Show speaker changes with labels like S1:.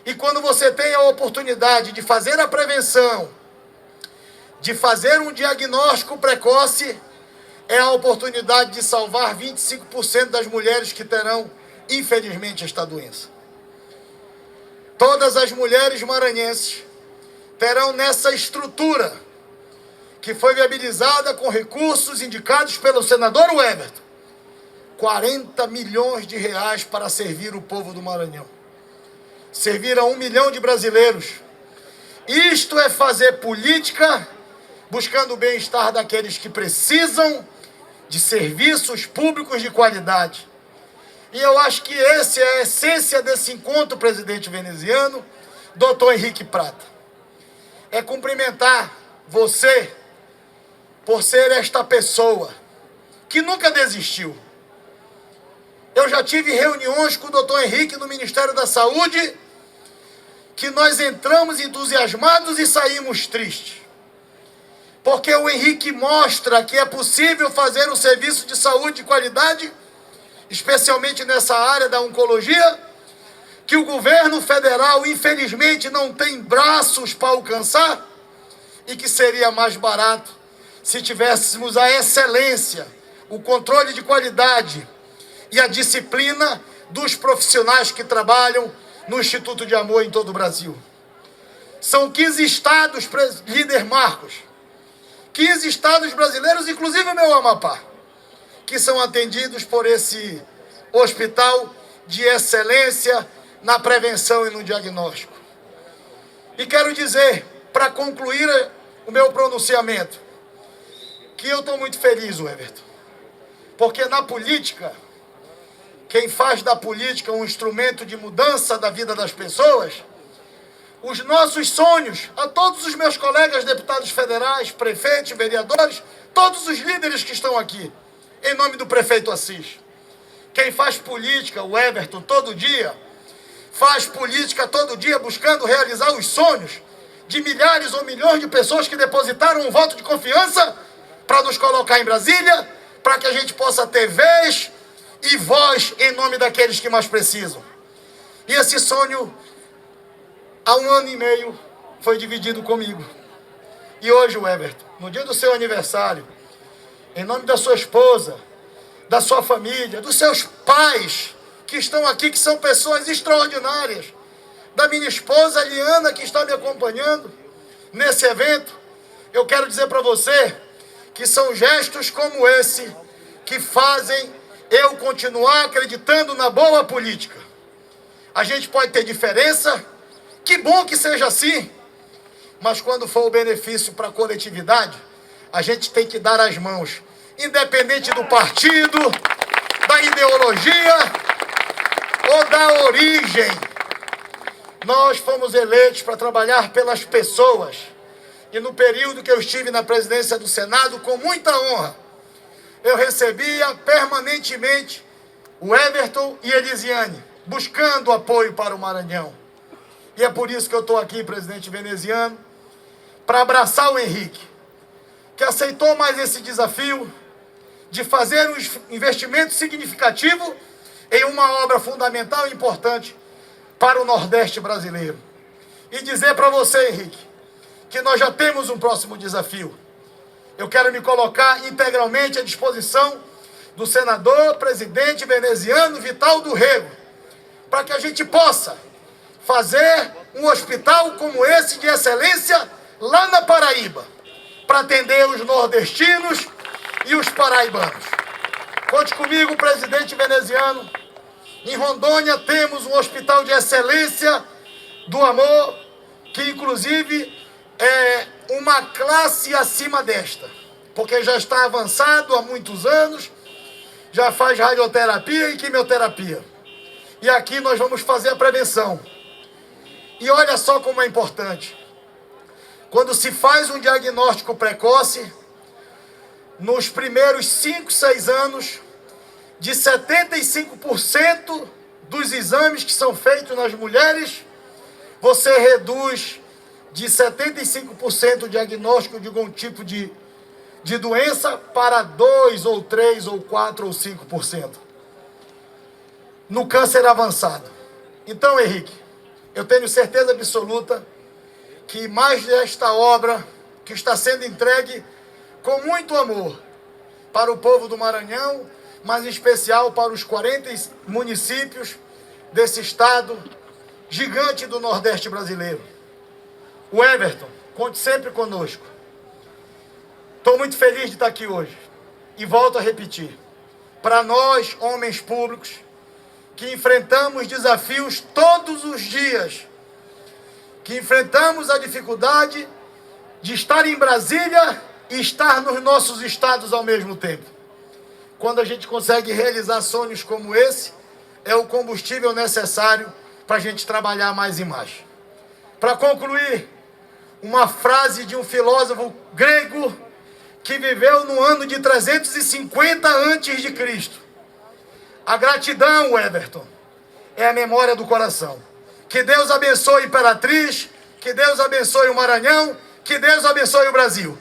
S1: E quando você tem a oportunidade de fazer a prevenção, de fazer um diagnóstico precoce, é a oportunidade de salvar 25% das mulheres que terão, infelizmente, esta doença. Todas as mulheres maranhenses terão nessa estrutura, que foi viabilizada com recursos indicados pelo senador Everton, 40 milhões de reais para servir o povo do Maranhão. Servir a 1 milhão de brasileiros. Isto é fazer política buscando o bem-estar daqueles que precisam de serviços públicos de qualidade. E eu acho que essa é a essência desse encontro, presidente veneziano, doutor Henrique Prata. É cumprimentar você por ser esta pessoa que nunca desistiu. Eu já tive reuniões com o doutor Henrique no Ministério da Saúde, que nós entramos entusiasmados e saímos tristes. Porque o Henrique mostra que é possível fazer um serviço de saúde de qualidade, especialmente nessa área da oncologia, que o governo federal, infelizmente, não tem braços para alcançar, e que seria mais barato se tivéssemos a excelência, o controle de qualidade e a disciplina dos profissionais que trabalham no Instituto de Amor em todo o Brasil. São 15 estados, líder Marcos, 15 estados brasileiros, inclusive o meu Amapá, que são atendidos por esse hospital de excelência na prevenção e no diagnóstico. E quero dizer, para concluir o meu pronunciamento, que eu estou muito feliz, Everton, porque na política, quem faz da política um instrumento de mudança da vida das pessoas, os nossos sonhos, a todos os meus colegas deputados federais, prefeitos, vereadores, todos os líderes que estão aqui, em nome do prefeito Assis. Quem faz política, o Everton, todo dia, faz política todo dia buscando realizar os sonhos de milhares ou milhões de pessoas que depositaram um voto de confiança para nos colocar em Brasília, para que a gente possa ter vez e voz em nome daqueles que mais precisam. E esse sonho, há 1 ano e meio, foi dividido comigo. E hoje, Everton, no dia do seu aniversário, em nome da sua esposa, da sua família, dos seus pais, que estão aqui, que são pessoas extraordinárias, da minha esposa, Liana, que está me acompanhando nesse evento, eu quero dizer para você que são gestos como esse que fazem eu continuar acreditando na boa política. A gente pode ter diferença, que bom que seja assim, mas quando for o benefício para a coletividade, a gente tem que dar as mãos, independente do partido, da ideologia ou da origem. Nós fomos eleitos para trabalhar pelas pessoas. E no período que eu estive na presidência do Senado, com muita honra, eu recebia permanentemente o Everton e Elisiane, buscando apoio para o Maranhão. E é por isso que eu estou aqui, presidente veneziano, para abraçar o Henrique, que aceitou mais esse desafio de fazer um investimento significativo em uma obra fundamental e importante para o Nordeste brasileiro. E dizer para você, Henrique, que nós já temos um próximo desafio. Eu quero me colocar integralmente à disposição do senador, presidente veneziano Vital do Rego, para que a gente possa fazer um hospital como esse de excelência lá na Paraíba, para atender os nordestinos e os paraibanos. Conte comigo, presidente veneziano. Em Rondônia temos um hospital de excelência do amor, que inclusive é uma classe acima desta, porque já está avançado há muitos anos, já faz radioterapia e quimioterapia. E aqui nós vamos fazer a prevenção. E olha só como é importante. Quando se faz um diagnóstico precoce, nos primeiros 5, 6 anos, de 75% dos exames que são feitos nas mulheres, você reduz de 75% o diagnóstico de algum tipo de doença para 2, ou 3, ou 4, ou 5% no câncer avançado. Então, Henrique, Eu tenho certeza absoluta que mais desta obra que está sendo entregue com muito amor para o povo do Maranhão, mas em especial para os 40 municípios desse estado gigante do Nordeste brasileiro. O Everton, conte sempre conosco. Estou muito feliz de estar aqui hoje. E volto a repetir. Para nós, homens públicos, que enfrentamos desafios todos os dias, que enfrentamos a dificuldade de estar em Brasília e estar nos nossos estados ao mesmo tempo. Quando a gente consegue realizar sonhos como esse, é o combustível necessário para a gente trabalhar mais e mais. Para concluir, uma frase de um filósofo grego que viveu no ano de 350 a.C. A gratidão, Everton, é a memória do coração. Que Deus abençoe a Imperatriz, que Deus abençoe o Maranhão, que Deus abençoe o Brasil.